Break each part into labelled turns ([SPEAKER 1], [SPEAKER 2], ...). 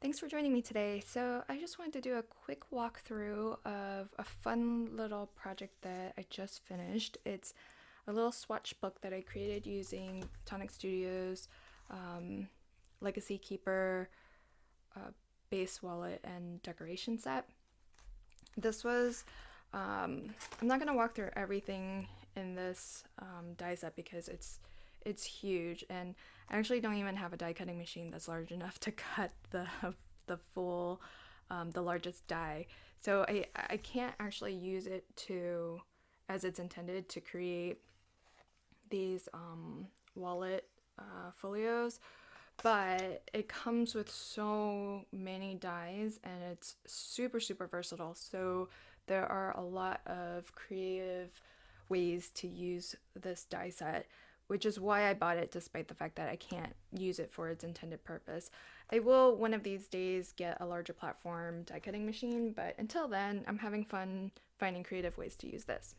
[SPEAKER 1] Thanks for joining me today. So, I just wanted to do a quick walkthrough of a fun little project that I just finished. It's a little swatch book that I created using Tonic Studios, um, Legacy Keeper, uh, base wallet, and decoration set. This was, I'm not going to walk through everything in this die set because it's huge, and I actually don't even have a die cutting machine that's large enough to cut the full the largest die. So I can't actually use it to as it's intended to create these wallet folios, but it comes with so many dies and it's super versatile. So there are a lot of creative ways to use this die set, which is why I bought it despite the fact that I can't use it for its intended purpose. I will one of these days get a larger platform die cutting machine, but until then, I'm having fun finding creative ways to use this.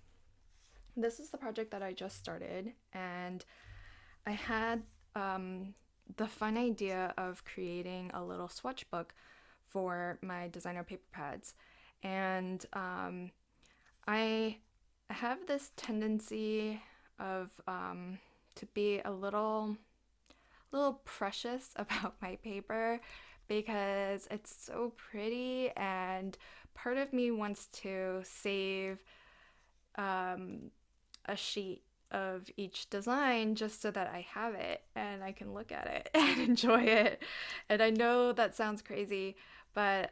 [SPEAKER 1] This is the project that I just started, and I had the fun idea of creating a little swatch book for my designer paper pads. And I have this tendency of to be a little precious about my paper because it's so pretty, and part of me wants to save a sheet of each design just so that I have it and I can look at it and enjoy it. And I know that sounds crazy, but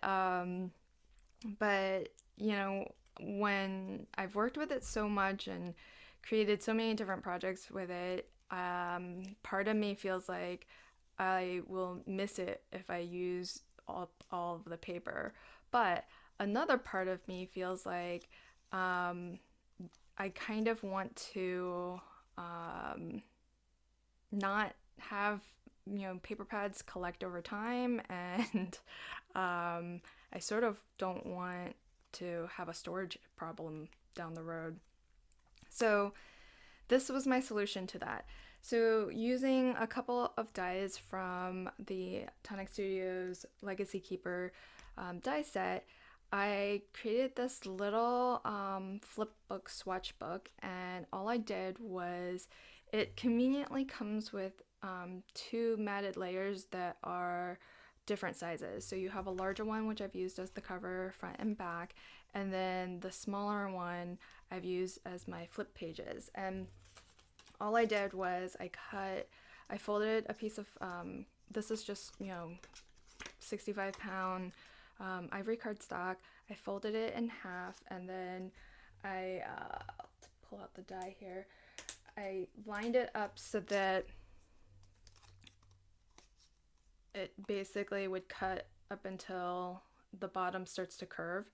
[SPEAKER 1] you know, when I've worked with it so much and created so many different projects with it, part of me feels like I will miss it if I use all of the paper. But another part of me feels like I kind of want to not have paper pads collect over time, and I sort of don't want to have a storage problem down the road. So this was my solution to that. So using a couple of dies from the Tonic Studios Legacy Keeper die set, I created this little flip book swatch book, and all I did was it conveniently comes with two matted layers that are different sizes. So you have a larger one, which I've used as the cover front and back, and then the smaller one I've used as my flip pages. And all I did was I folded a piece of, this is just, 65-pound ivory cardstock. I folded it in half, and then I'll pull out the die here. I lined it up so that it basically would cut up until the bottom starts to curve,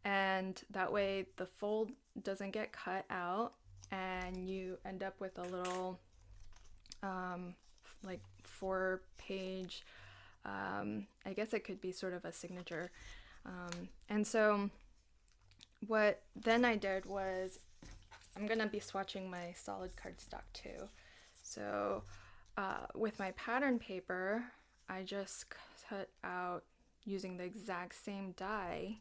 [SPEAKER 1] and that way the fold doesn't get cut out and you end up with a little like 4-page, I guess it could be sort of a signature. And so what then I did was I'm gonna be swatching my solid cardstock too. So with my pattern paper, I just cut out using the exact same die,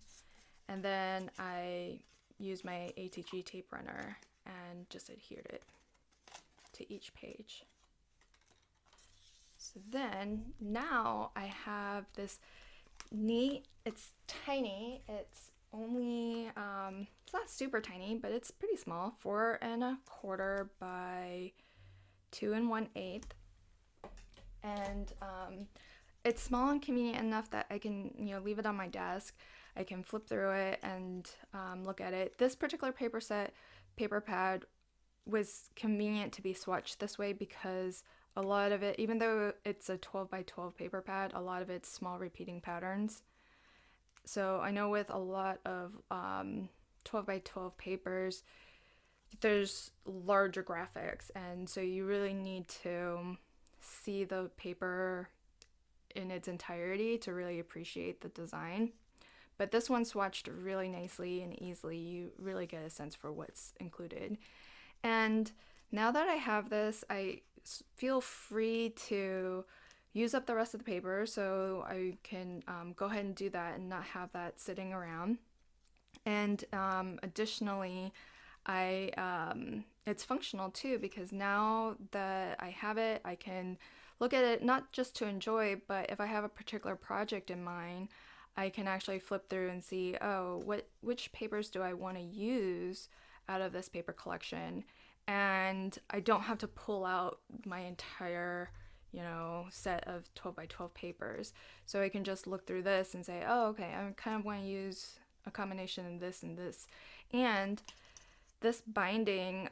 [SPEAKER 1] and then I used my ATG tape runner and just adhered it to each page. So then now I have this neat, it's tiny, it's only, it's not super tiny, but it's pretty small, 4¼ by 2 1/8. And it's small and convenient enough that I can, leave it on my desk. I can flip through it and look at it. This particular paper pad was convenient to be swatched this way because a lot of it, even though it's a 12 by 12 paper pad, a lot of it's small repeating patterns. So I know with a lot of 12 by 12 papers, there's larger graphics, and so you really need to see the paper in its entirety to really appreciate the design. But this one swatched really nicely and easily. You really get a sense for what's included. And now that I have this, I feel free to use up the rest of the paper, so I can go ahead and do that and not have that sitting around. And additionally, it's functional too, because now that I have it, I can look at it not just to enjoy, but if I have a particular project in mind, I can actually flip through and see, oh, which papers do I want to use out of this paper collection? And I don't have to pull out my entire, set of 12 by 12 papers. So I can just look through this and say, oh, okay, I kind of want to use a combination of this and this. And this binding,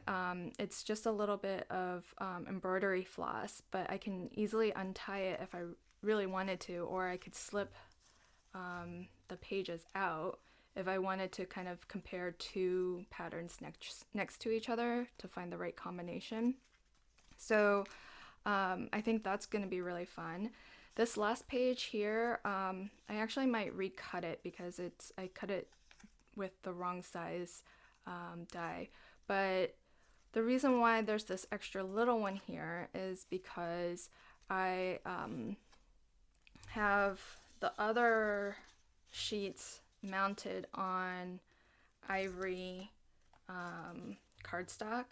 [SPEAKER 1] it's just a little bit of embroidery floss, but I can easily untie it if I really wanted to, or I could slip the pages out if I wanted to kind of compare two patterns next to each other to find the right combination. So I think that's going to be really fun. This last page here, I actually might recut it because I cut it with the wrong size die. But the reason why there's this extra little one here is because I have the other sheets mounted on ivory cardstock,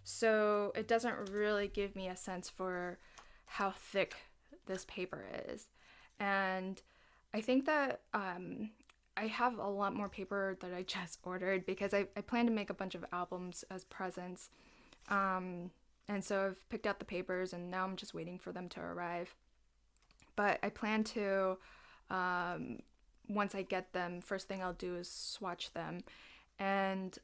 [SPEAKER 1] so it doesn't really give me a sense for how thick this paper is. And I think that I have a lot more paper that I just ordered because I plan to make a bunch of albums as presents, and so I've picked out the papers and now I'm just waiting for them to arrive. But I plan to, once I get them, first thing I'll do is swatch them. And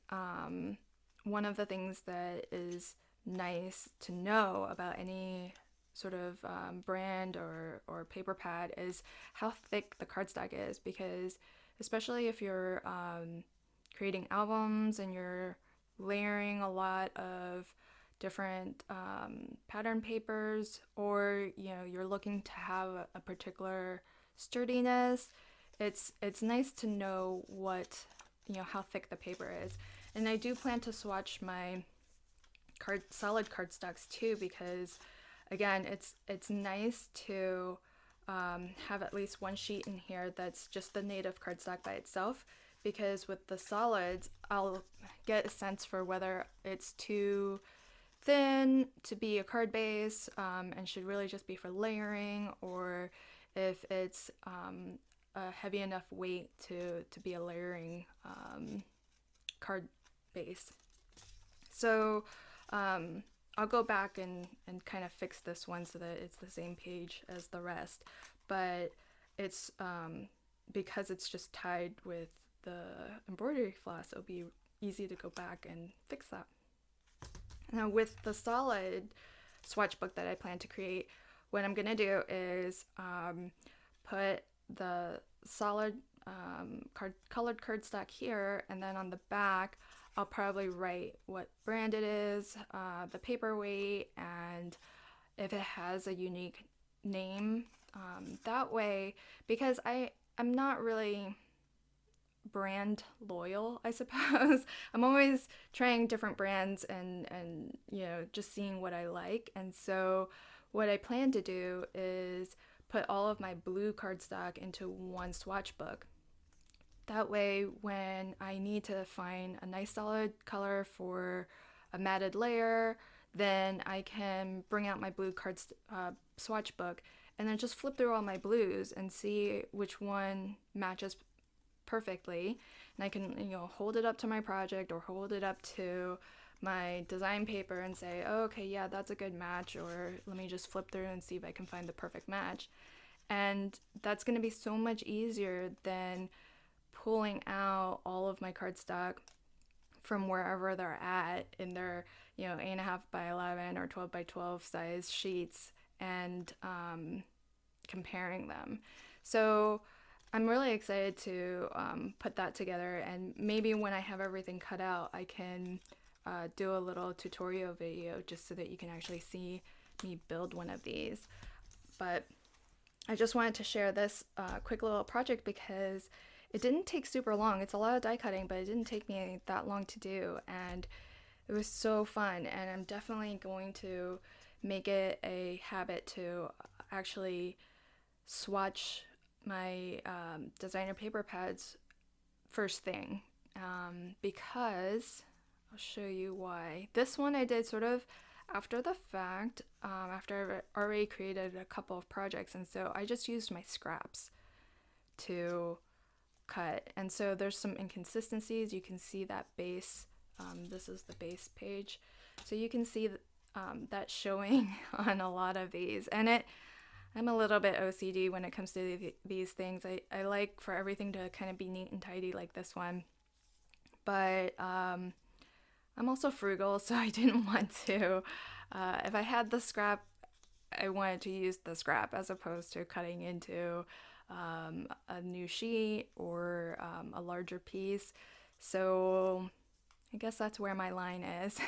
[SPEAKER 1] one of the things that is nice to know about any sort of brand or paper pad is how thick the cardstock is, because especially if you're creating albums and you're layering a lot of different pattern papers, or you're looking to have a particular sturdiness, it's nice to know what how thick the paper is. And I do plan to swatch my solid cardstocks too, because again, it's nice to have at least one sheet in here that's just the native cardstock by itself, because with the solids I'll get a sense for whether it's too thin to be a card base and should really just be for layering, or if it's a heavy enough weight to be a layering card base. So I'll go back and kind of fix this one so that it's the same page as the rest, but it's because it's just tied with the embroidery floss, it'll be easy to go back and fix that. Now with the solid swatchbook that I plan to create, what I'm gonna do is put the solid colored cardstock here, and then on the back I'll probably write what brand it is, the paper weight, and if it has a unique name. That way, because I'm not really brand loyal, I suppose. I'm always trying different brands and just seeing what I like. And so what I plan to do is put all of my blue cardstock into one swatch book. That way, when I need to find a nice solid color for a matted layer, then I can bring out my blue swatch book and then just flip through all my blues and see which one matches perfectly. And I can hold it up to my project or hold it up to my design paper and say, oh, okay, yeah, that's a good match, or let me just flip through and see if I can find the perfect match. And that's going to be so much easier than pulling out all of my cardstock from wherever they're at in their 8.5 by 11 or 12 by 12 size sheets and comparing them. So I'm really excited to put that together, and maybe when I have everything cut out, I can do a little tutorial video just so that you can actually see me build one of these. But I just wanted to share this quick little project because it didn't take super long. It's a lot of die cutting, but it didn't take me that long to do, and it was so fun. And I'm definitely going to make it a habit to actually swatch my designer paper pads first thing, because I'll show you why. This one I did sort of after the fact, after I've already created a couple of projects, and so I just used my scraps to cut, and so there's some inconsistencies. You can see that base, this is the base page, so you can see that showing on a lot of these, and I'm a little bit OCD when it comes to these things. I like for everything to kind of be neat and tidy like this one, but I'm also frugal, so I didn't want to, if I had the scrap, I wanted to use the scrap as opposed to cutting into a new sheet or a larger piece. So I guess that's where my line is.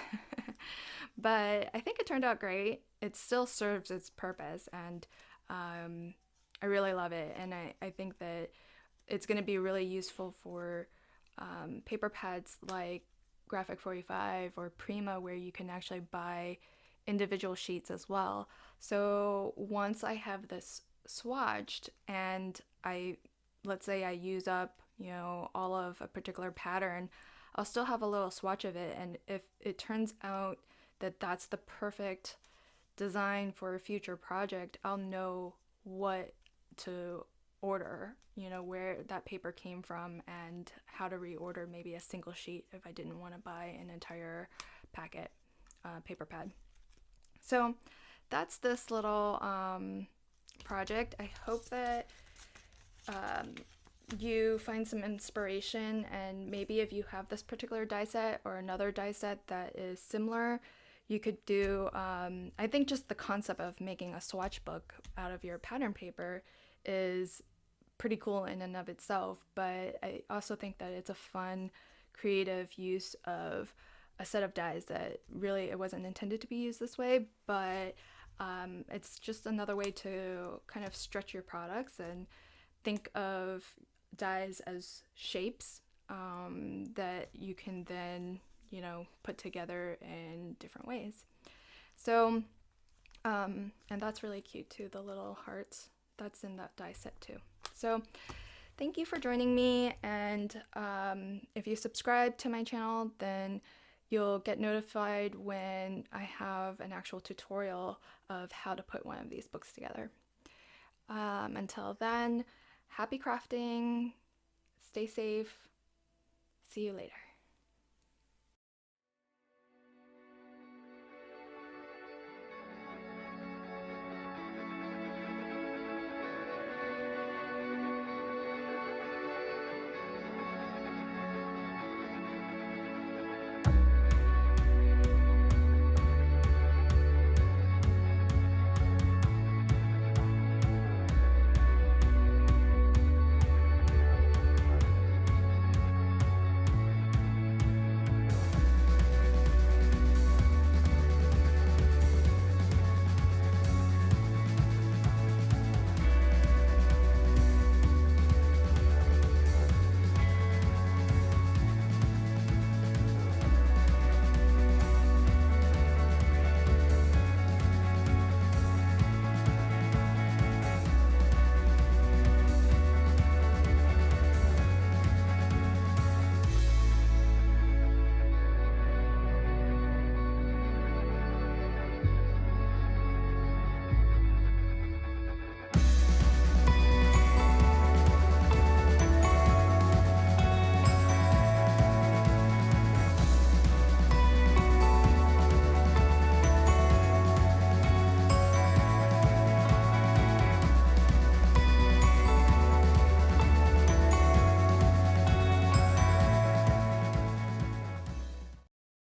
[SPEAKER 1] But I think it turned out great. It still serves its purpose, and I really love it. And I think that it's going to be really useful for paper pads like Graphic 45 or Prima, where you can actually buy individual sheets as well. So once I have this swatched and let's say I use up, all of a particular pattern, I'll still have a little swatch of it, and if it turns out that that's the perfect design for a future project, I'll know what to order, where that paper came from, and how to reorder maybe a single sheet if I didn't want to buy an entire packet paper pad. So that's this little project. I hope that you find some inspiration, and maybe if you have this particular die set or another die set that is similar, you could do, I think just the concept of making a swatch book out of your pattern paper is pretty cool in and of itself, but I also think that it's a fun, creative use of a set of dies that really it wasn't intended to be used this way, but it's just another way to kind of stretch your products and think of dies as shapes that you can then put together in different ways. So and that's really cute too, the little hearts that's in that die set too. So thank you for joining me, and if you subscribe to my channel, then you'll get notified when I have an actual tutorial of how to put one of these books together. Until then, happy crafting, stay safe, see you later.